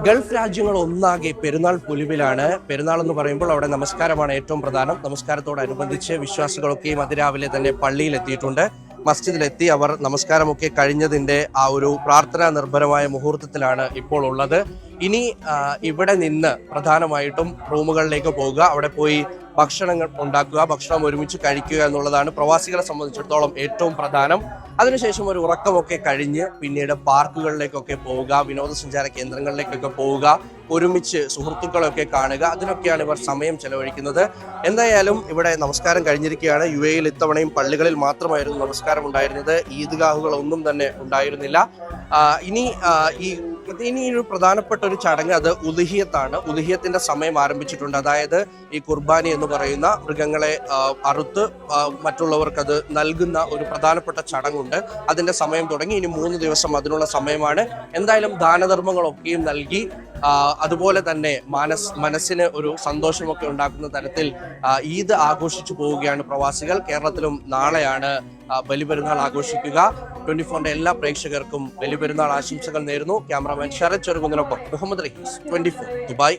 Gulf രാജ്യങ്ങൾ ഒന്നാകെ പെരുന്നാൾ പൊലിവിലാണ്. പെരുന്നാൾ എന്ന് പറയുമ്പോൾ അവിടെ നമസ്കാരമാണ് ഏറ്റവും പ്രധാനം. നമസ്കാരത്തോടനുബന്ധിച്ച് വിശ്വാസികളൊക്കെയും അതിരാവിലെ തന്നെ പള്ളിയിൽ എത്തിയിട്ടുണ്ട്. മസ്ജിദിലെത്തി അവർ നമസ്കാരമൊക്കെ കഴിഞ്ഞതിന്റെ ആ ഒരു പ്രാർത്ഥനാ നിർഭരമായ മുഹൂർത്തത്തിലാണ് ഇപ്പോൾ ഉള്ളത്. ഇനി ഇവിടെ നിന്ന് പ്രധാനമായിട്ടും റൂമുകളിലേക്ക് പോകുക, അവിടെ പോയി ഭക്ഷണങ്ങൾ ഉണ്ടാക്കുക, ഭക്ഷണം ഒരുമിച്ച് കഴിക്കുക എന്നുള്ളതാണ് പ്രവാസികളെ സംബന്ധിച്ചിടത്തോളം ഏറ്റവും പ്രധാനം. അതിനുശേഷം ഒരു ഉറക്കമൊക്കെ കഴിഞ്ഞ് പിന്നീട് പാർക്കുകളിലേക്കൊക്കെ പോവുക, വിനോദസഞ്ചാര കേന്ദ്രങ്ങളിലേക്കൊക്കെ പോവുക, ഒരുമിച്ച് സുഹൃത്തുക്കളൊക്കെ കാണുക, അതിനൊക്കെയാണ് ഇവർ സമയം ചെലവഴിക്കുന്നത്. എന്തായാലും ഇവിടെ നമസ്കാരം കഴിഞ്ഞിരിക്കുകയാണ്. UAE-യിൽ ഇത്തവണയും പള്ളികളിൽ മാത്രമായിരുന്നു നമസ്കാരം ഉണ്ടായിരുന്നത്. ഈദ്ഗാഹുകളൊന്നും തന്നെ ഉണ്ടായിരുന്നില്ല. ഇനി ഒരു പ്രധാനപ്പെട്ട ഒരു ചടങ്ങ്, അത് ഉദ്ഹിയത്താണ്. ഉദ്ഹിയത്തിന്റെ സമയം ആരംഭിച്ചിട്ടുണ്ട്. അതായത് ഈ കുർബാനി എന്ന് പറയുന്ന മൃഗങ്ങളെ അറുത്ത് മറ്റുള്ളവർക്ക് അത് നൽകുന്ന ഒരു പ്രധാനപ്പെട്ട ചടങ്ങുണ്ട്. അതിന്റെ സമയം തുടങ്ങി. ഇനി 3 ദിവസം അതിനുള്ള സമയമാണ്. എന്തായാലും ദാനധർമ്മങ്ങളൊക്കെയും നൽകി, അതുപോലെ തന്നെ മനസ്സിന് ഒരു സന്തോഷമൊക്കെ ഉണ്ടാക്കുന്ന തരത്തിൽ ഈദ് ആഘോഷിച്ചു പോവുകയാണ് പ്രവാസികൾ. കേരളത്തിലും നാളെയാണ് ബലിപെരുന്നാൾ ആഘോഷിക്കുക. 24ന്റെ എല്ലാ പ്രേക്ഷകർക്കും ബലിപെരുന്നാൾ ആശംസകൾ നേരുന്നു. ക്യാമറാമാൻ ശരത് ചെറുകുന്നിനൊപ്പം മുഹമ്മദ് റഹീസ്, 24 ദുബായ്.